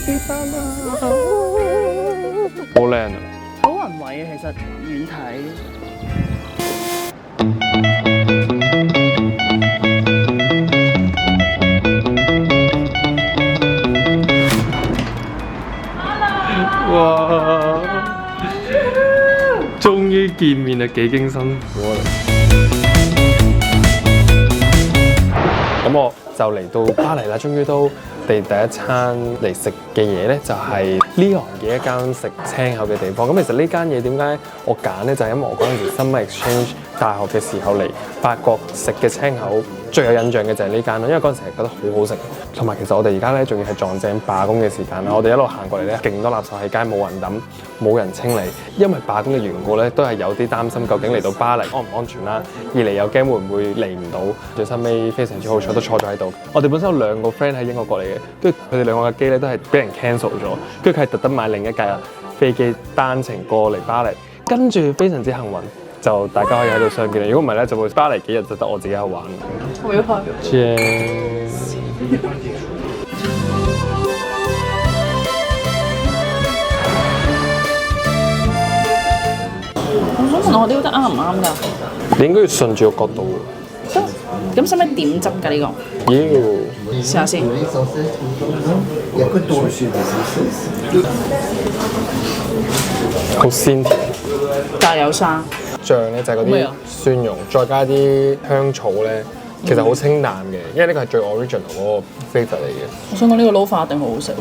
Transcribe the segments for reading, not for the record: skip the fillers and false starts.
Kitty 山啊！好靚啊！好宏偉啊，其實遠睇。哇！終於見面啦，幾經辛苦啊！咁我就嚟到巴黎啦，終於都第一餐嚟食嘅嘢咧，就係 Lyon 嘅一間食青口嘅地方。咁其實呢間嘢點解我揀咧，就係因為我嗰陣時 summer exchange 大學嘅時候嚟法國食嘅青口，最有印象嘅就係呢間咯。因為嗰陣時係覺得好好食，同埋其實我哋而家咧仲要係撞正罷工嘅時間啦。我哋一路行過嚟咧，勁多垃圾喺街，冇人抌，冇人清理。因為罷工嘅緣故咧，都係有啲擔心究竟嚟到巴黎安唔安全啦。二嚟又驚會唔會嚟唔到。最收尾非常之好彩，都坐咗喺度。我哋本身有兩個 friend 喺英國過嚟嘅，跟住佢哋兩個嘅機咧都係俾人 cancel 咗，跟住佢係特登買另一架飛機單程過嚟巴黎，跟住非常之幸運，就大家可以喺度相見啦。如果唔係咧，就會巴黎幾日就得我自己喺度玩。我要拍。Cheers！我想問我呢個得啱唔啱㗎？你應該要順住個角度。得。咁使唔使點汁㗎呢個？要試下先。好鮮甜。但係有生。醬咧就係嗰啲蒜蓉，再加啲香草咧，其實好清淡嘅，因為呢個係最 original 嗰個 flavour 嚟嘅。我想講呢個撈飯一定好好食喎。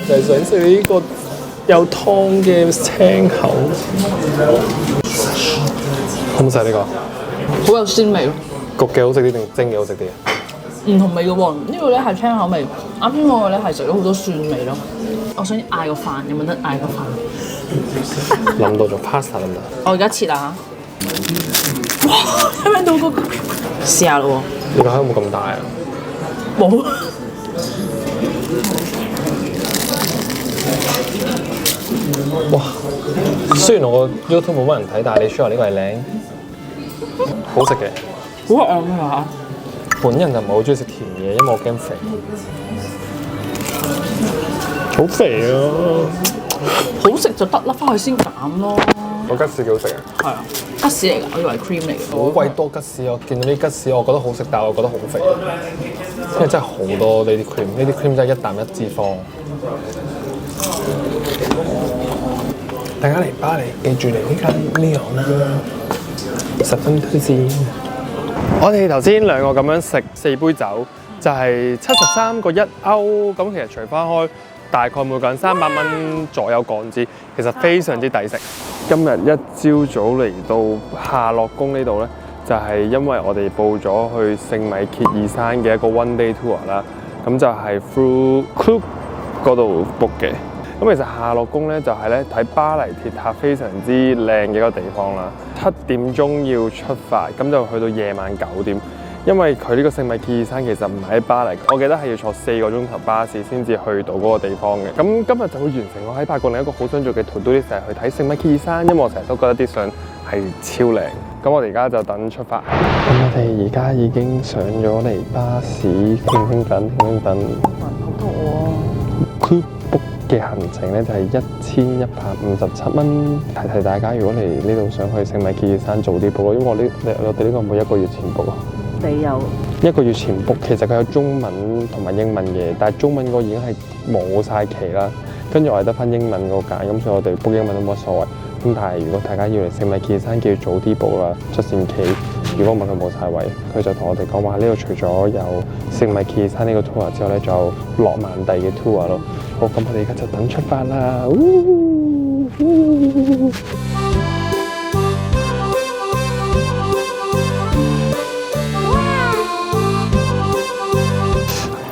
就係想食呢個有湯嘅青口，好唔好食呢個？好有鮮味咯。焗嘅好食啲定蒸嘅好食啲啊？唔同味嘅喎，呢個咧係青口味，啱先嗰個咧係食咗好多蒜味咯。我想嗌個飯，有冇得嗌個飯？諗到咗 pasta 得唔得？我而家切啦嚇！哇，聽唔聽到嗰個？試下咯喎！你個口有冇咁大啊？冇。哇！雖然我個 YouTube 冇乜人睇，但係你 sure 呢個係靚，好食嘅。好啱啊！本人就唔係好中意食甜嘢，因為我驚肥。好肥啊！好食就得啦，翻去先減咯。個吉士幾好食啊！係啊，吉士嚟㗎，我以為 cream 嚟嘅。好鬼多吉士，我見到啲吉士，我覺得好食，但係我覺得好肥，因為真係好多呢啲 cream，呢啲 cream 真係一啖一脂肪。大家嚟巴黎，記住嚟呢間 Lyon 啦，十分推薦。我哋頭先兩個咁樣食4杯酒，就係73.1歐，咁其實除翻開大概每個人300蚊左右港紙，其實非常之抵食。今日一朝早嚟到夏洛宮呢度咧，就係因為我哋報咗去聖米歇爾山嘅一個 one day tour 啦，咁就係 through Club 嗰度 book 嘅。咁其實夏洛宮咧就係咧睇巴黎鐵塔非常之靚嘅一個地方啦。7點鐘要出發，咁就去到夜晚9點。因為佢呢個聖米歇爾山其實唔係喺巴黎，我記得係要坐4個鐘頭巴士先至去到嗰個地方嘅。咁今日就會完成我喺法國另一個好想做嘅 to-do list，就係去睇聖米歇爾山，因為我成日都覺得啲相係超靚。咁我哋而家就等出發。咁我哋而家已經上咗嚟巴士，傾緊。好肚餓啊 Club book 嘅行程咧就係1157蚊。提大家，如果嚟呢度想去聖米歇爾山早啲 book 咯，因為我哋呢個冇1個月前 book 啊。你有1個月前 book， 其實佢有中文同埋英文嘅，但係中文嗰個已經係冇晒期啦。跟住我係得翻英文嗰個揀，咁所以我哋 book 英文都冇乜所謂。咁但係如果大家要嚟聖米歇爾山，記住早啲 book 啦，出線期。如果唔係佢冇晒位，佢就同我哋講話呢度除咗有聖米歇爾山呢個 tour 之後咧，仲有諾曼第嘅 tour 咯。好，咁我哋而家就等出發啦。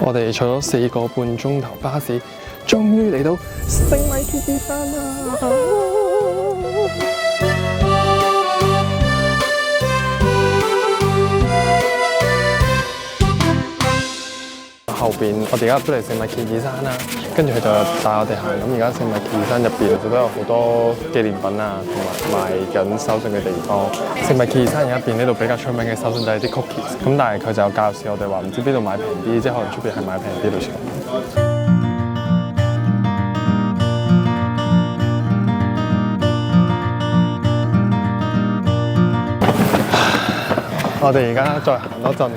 我哋坐咗4個半鐘頭巴士，終於嚟到聖米歇爾山啦！後邊我哋而家都嚟聖米歇爾山啦，跟住佢就帶我哋行。咁而家聖米歇爾山入邊就都有好多紀念品啊，同埋賣緊手信嘅地方。聖米歇爾山入邊呢度比較出名嘅手信就係啲 cookies， 咁但係佢就介紹我哋話唔知邊度買平啲，即係可能出邊係買平啲類似咁。我哋而家再行多陣，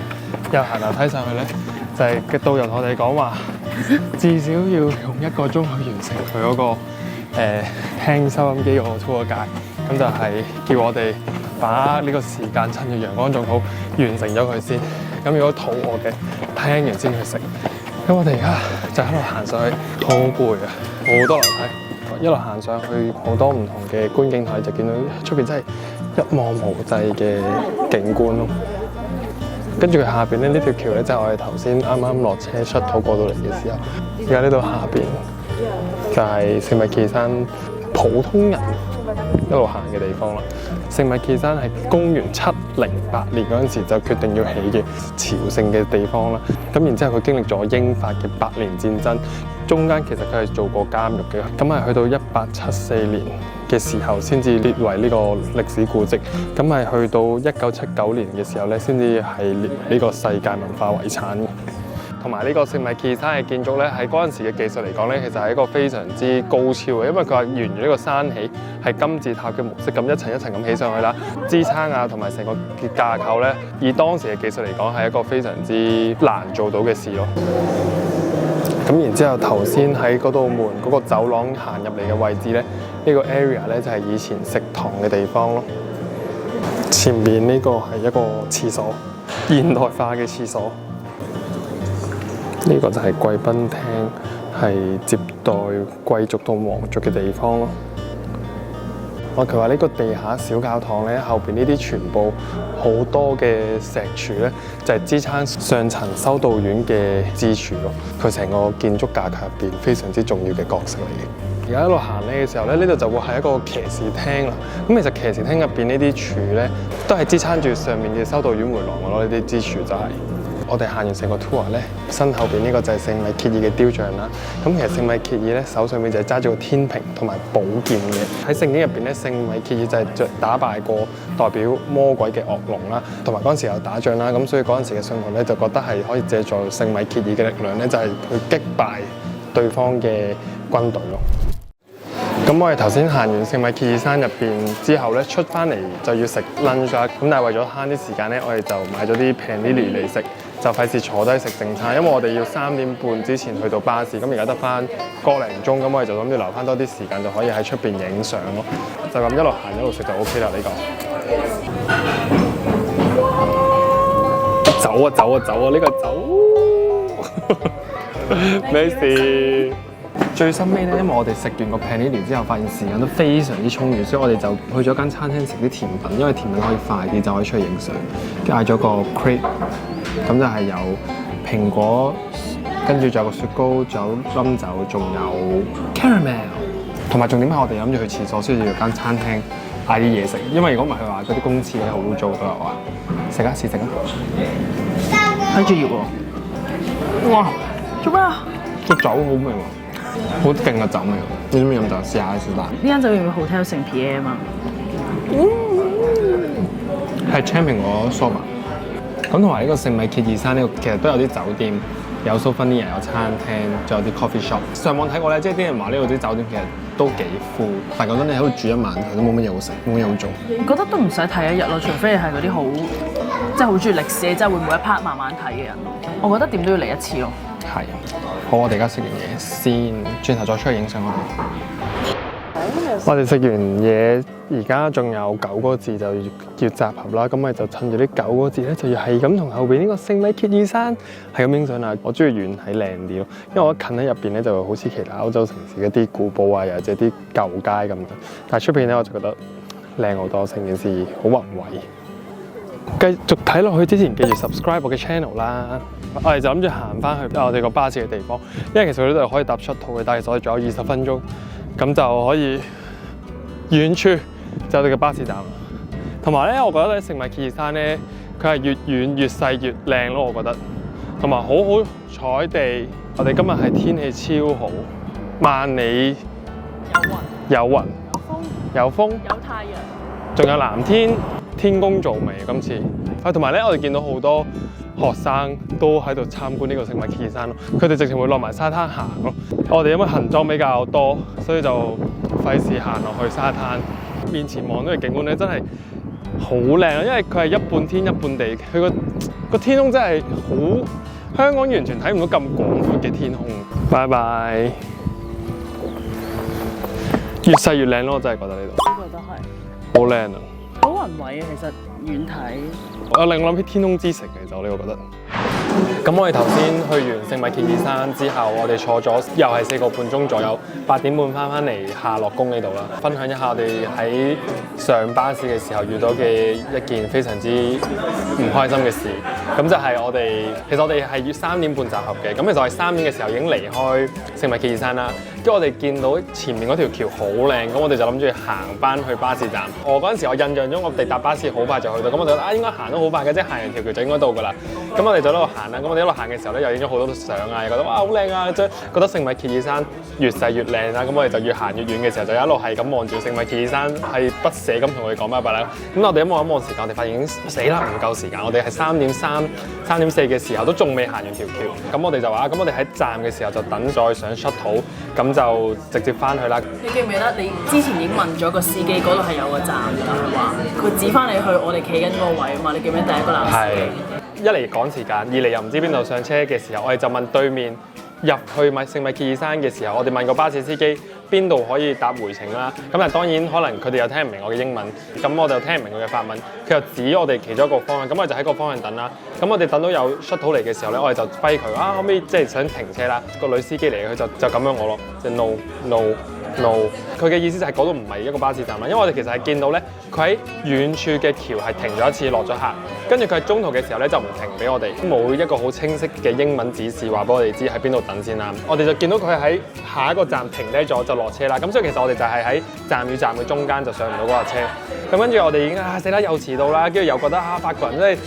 又行樓梯上去咧，就係嘅導遊同我哋講話，至少要用1個鐘去完成佢嗰個聽收音機嗰個 tour guide，咁就係叫我哋把呢個時間趁住陽光仲好完成咗佢先。咁如果肚餓嘅，聽完先去食。咁我哋而家就喺度行上去，好攰啊，好多樓梯，一路行上去好多唔同嘅觀景台，就見到出邊真係一望無際嘅景觀咯。跟住佢下邊咧，呢條橋咧就係我哋頭先啱啱落車出土過到嚟嘅時候。而家呢度下邊就係聖米奇山普通人一路行嘅地方啦。聖米奇山係公元708年嗰陣時就決定要起嘅朝聖嘅地方啦。咁然之後佢經歷咗英法嘅8年戰爭，中間其實佢係做過監獄嘅。咁係去到1874年嘅時候先至列為呢個歷史古蹟。咁係去到1979年嘅時候咧，先至係列呢個世界文化遺產嘅。同埋呢個聖米奇山嘅建築咧，喺嗰陣時嘅技術嚟講咧，其實係一個非常之高超嘅，因為佢話沿住呢個山起係金字塔嘅模式咁一層一層咁起上去啦，支撐啊同埋成個架構咧，以當時嘅技術嚟講係一個非常之難做到嘅事咯。咁然之後頭先喺嗰道門嗰個走廊行入嚟嘅位置咧，呢個 area 咧就係以前食堂嘅地方咯。前面呢個係一個廁所，現代化嘅廁所。呢個就係貴賓廳，係接待貴族同皇族嘅地方咯。佢話呢個地下小教堂咧，後邊呢啲全部好多嘅石柱咧，就係支撐上層修道院嘅支柱咯。佢成個建築架構入邊非常之重要嘅角色嚟嘅。而家一路行呢嘅時候咧，呢度就會係一個騎士廳啦。咁其實騎士廳入邊呢啲柱咧，都係支撐住上面嘅修道院回廊嘅咯。呢啲支柱就係。我哋行完成個 tour 咧，身後邊呢個就係聖米歇爾嘅雕像啦。咁其實聖米歇爾咧手上面就係揸住個天平同埋寶劍嘅。喺聖經入邊咧，聖米歇爾就係打敗過代表魔鬼嘅惡龍啦，同埋嗰陣時有打仗啦。咁所以嗰陣時嘅信徒咧就覺得係可以借助聖米歇爾嘅力量咧，就係去擊敗對方嘅軍隊咯。咁我哋頭先行完聖米歇爾山入邊之後咧，出翻嚟就要食 lunch 啦。咁但係為咗慳啲時間咧，我哋就買咗啲 panini 嚟食。就費事坐低食正餐，因為我哋要3點半之前去到巴士，咁而家得翻個零鐘，咁我哋就諗住留翻多啲時間，就可以喺出邊影相咯。就咁一路行一路食就 OK 啦，呢個。走啊走啊走啊！呢個走。咩事？最深尾咧，因為我哋食完個 panini 之後，發現時間都非常之充裕，所以我哋就去咗間餐廳食啲甜品，因為甜品可以快啲，就可以出去影相。嗌咗個 crepe。咁就係有蘋果，跟住仲有個雪糕，仲有冧酒，仲有 caramel， 同埋重點係我哋諗住去廁所，所以要間餐廳嗌啲嘢食，因為如果唔係佢話嗰啲公廁咧好污糟都有話。食啊，試食啊！睇住要喎！哇，做咩啊？個酒好味喎，好勁嘅酒味。你中唔中意飲酒？試下試下。呢間酒店嘅 Hotel St. Pierre 啊嘛。係青蘋果酥嘛。咁同埋呢個聖米歇爾山呢個其實都有啲酒店，有 souvenir，有餐廳，仲有啲 coffee shop。上網睇過咧，即係啲人話呢度啲酒店其實都幾富，但係講真，你喺度住一晚，其實都冇乜嘢好食，冇乜嘢好做。覺得都唔使睇一日咯，除非你係嗰啲好即係好中意歷史，即係會每一 part 慢慢睇嘅人。我覺得點都要嚟一次咯。係，好，我哋而家食完嘢先，轉頭再出去影相好唔好？我哋食完嘢，而家仲有9個字就要集合啦。咁我哋就趁住呢9個字咧，就要係咁同後邊呢個聖米歇爾山係咁影相啦。我中意遠睇靚啲咯，因為我近喺入邊咧就好似其他歐洲城市一啲古堡啊，又或者啲舊街咁。但係出邊咧我就覺得靚好多，成件事好宏偉。繼續睇落去之前，記住 subscribe 我嘅 channel 啦。我哋就諗住行翻去我哋個巴士嘅地方，因為其實呢度可以搭出套嘅，但係其實我哋仲有20分鐘，咁就可以。遠處就係我哋嘅巴士站啦，同埋咧，我覺得咧聖米歇爾山咧，佢係越遠越細越靚咯，我覺得，同埋好彩地，我哋今日係天氣超好，萬里有雲，有風，有太陽，仲有藍天，天公造美今次。同埋咧，我哋見到好多學生都喺度參觀呢個聖米歇爾山咯，佢哋直情會落埋沙灘行咯。我哋因為行裝比較多，所以就費事行落去沙灘。面前望到嘅景觀咧，真係好靚啊！因為佢係一半天一半地，佢個天空真係好香港，完全睇唔到咁廣闊嘅天空。拜拜。越細越靚咯，我真係覺得呢度。我覺得係。好靚啊！好宏偉啊，其實遠睇。我令我諗起天空之城，其實我呢個覺得。咁我哋頭先去完聖米歇爾山之後，我哋坐咗又係4個半鐘左右，8點半翻嚟夏樂宮呢度啦。分享一下我哋喺上巴士嘅時候遇到嘅一件非常之唔開心嘅事。咁就係其實我哋係3點半集合嘅。咁其實我哋3點嘅時候已經離開聖米歇爾山啦。跟住我哋見到前面嗰條橋好靚，咁我哋就諗住行翻去巴士站。我嗰陣時我印象中我哋搭巴士好快就去到，咁我就覺得應該行得好快嘅，即係行完條橋就應該到㗎啦。咁我哋就喺度行啦，咁我哋一路行嘅時候咧，又影咗好多相啊，又覺得哇好靚啊，即係覺得聖米歇爾山越細越靚啦。咁我哋就越行越遠嘅時候，就一路係咁望住聖米歇爾山，係不捨咁同佢哋講拜拜啦。咁我哋一望時間，我哋發現已經死啦，唔夠時間。我哋係3點3、3點4嘅時候都仲未行完條橋。咁我哋就話，咁我哋喺站嘅時候就等再上 shuttle，咁就直接翻去啦。你記唔記得你之前已經問咗個司機嗰度係有個站㗎？佢話佢指翻你去我哋企緊嗰個位啊嘛。你記唔記得第一個男司機？一嚟趕時間，二嚟又唔知邊度上車嘅時候，我哋就問對面入去聖米歇爾山嘅時候，我哋問個巴士司機邊度可以搭回程啦。咁但係當然可能佢哋又聽唔明我嘅英文，咁我就聽唔明佢嘅法文。佢又指我哋其中一個方向，咁我就喺個方向等啦。咁我哋等到有 shuttle 嚟嘅時候咧，我哋就揮佢啊，可唔可以即係想停車啦？個女司機嚟嘅，佢就咁樣我咯，即係 no no no。佢嘅意思就係嗰度唔係一個巴士站啦，因為我哋其實係見到咧，佢喺遠處嘅橋係停咗一次落咗客，跟住佢喺中途嘅時候咧就唔停俾我哋，冇一個好清晰嘅英文指示話俾我哋知喺邊度等先啦。我哋就見到佢喺下一個站停低咗就落車啦。咁所以其實我哋就係喺站與站嘅中間就上唔到嗰架車。咁跟住我哋已經死啦又遲到啦，跟住又覺得法國人真係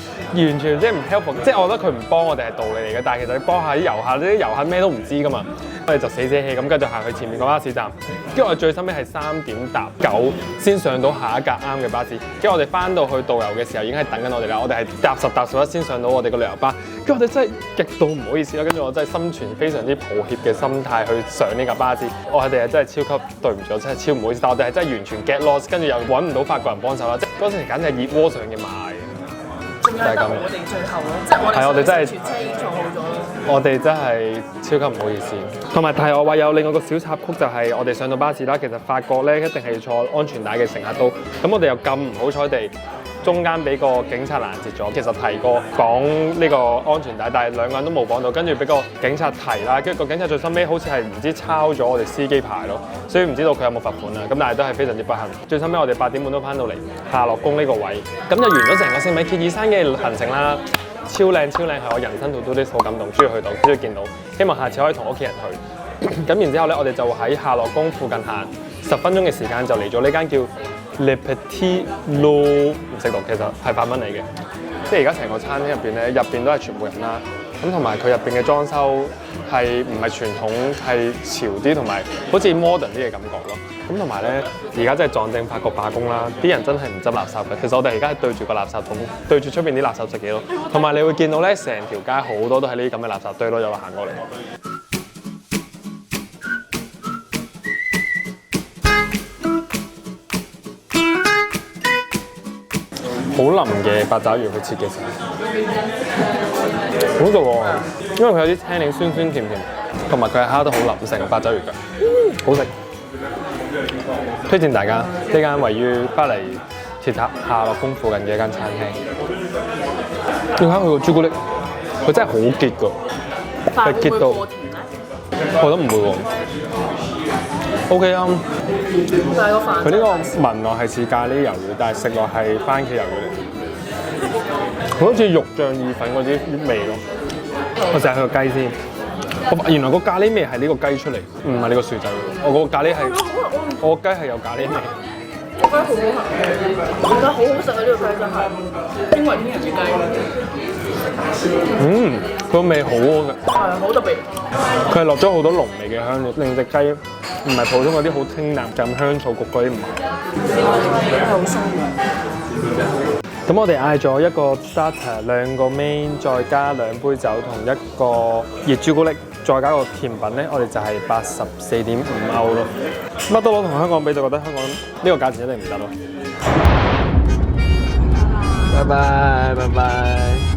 完全即係唔 helpful，即係我覺得佢唔幫我哋係道理嚟嘅，但係其實你幫下啲遊客，啲遊客咩都唔知㗎嘛。我哋就死氣咁繼續行去前面個巴士站，跟住我哋最深尾係3點搭9先上到下一架啱嘅巴士，跟住我哋翻到去導遊嘅時候已經係等緊我哋啦，我哋係搭10搭11先上到我哋個旅遊巴，跟住我哋真係極度唔好意思啦，跟住我真係心存非常之抱歉嘅心態去上呢架巴士，我哋係真係超級對唔住，我真係超唔好意思，但我哋係真係完全 get lost， 跟住又揾唔到法國人幫手啦，即係嗰陣時簡直係熱鍋上嘅馬。仲有得我哋最後咯，即係我哋全車已經坐好咗咯。我哋真係超級唔好意思。同埋題外話有另外個小插曲就係我哋上到巴士啦，其實法國咧一定係要坐安全帶嘅乘客都，咁我哋又咁唔好彩地中間俾個警察攔截咗。其實提過綁呢個安全帶，但係兩個人都冇綁到，跟住俾個警察提啦，跟住個警察最收尾好似係唔知抄咗我哋司機牌咯，所以唔知道佢有冇罰款啊。咁但係都係非常之不幸。最收尾我哋8點半都翻到嚟夏樂宮呢個位，咁就完咗成個聖米歇爾山嘅行程啦。超靚超靚，係我人生度都好感動，終於去到，終於見到，希望下次可以同屋企人去。咁然之後咧，我哋就喺夏樂宮附近行10分鐘嘅時間，就嚟咗呢間叫 Le Petit Lot， 唔識讀，其實係法文嚟嘅。即係而家成個餐廳入邊咧，入邊都係全部人啦。咁同埋佢入邊嘅裝修係唔係傳統，係潮啲，同埋好似 modern 啲嘅感覺咯。咁同埋咧，而家真係撞正法國罷工啦，啲人真係唔執垃圾嘅。其實我哋而家係對住個垃圾桶，對住出邊啲垃圾食嘢咯。同埋你會見到咧，成條街好多都係呢啲咁嘅垃圾堆咯，有行過嚟。好腍嘅八爪魚去切嘅時候，好食喎，因為佢有啲青檸酸酸甜甜，同埋佢係烤得好腍，成個八爪魚㗎，好食。推薦大家呢間位於巴黎鐵塔夏樂宮附近嘅一間餐廳。你睇下佢個朱古力，佢真係好結㗎，係結到，我覺得唔會喎。OK 啊，佢呢個聞落係似咖喱魷魚，但係食落係番茄魷魚嚟，好似肉醬意粉嗰啲味咯。我試下佢個雞先，原來個咖喱味係呢個雞出嚟，唔係呢個薯仔。我個咖喱係，我個雞係有咖喱味。我覺得好好食，我覺得好好食啊！呢個雞真係驚為天人嘅雞。個味好好食，係好特別。佢係落咗好多濃味嘅香料，令隻雞唔係普通嗰啲好清淡咁香草焗嗰啲唔係。好鬆嘅。咁我哋嗌咗一個 starter， 2個 main， 再加2杯酒同1個熱朱古力，再加個甜品咧，我哋就係84.5歐咯。乜都攞同香港比，就覺得香港呢個價錢一定唔得咯。拜拜，拜拜。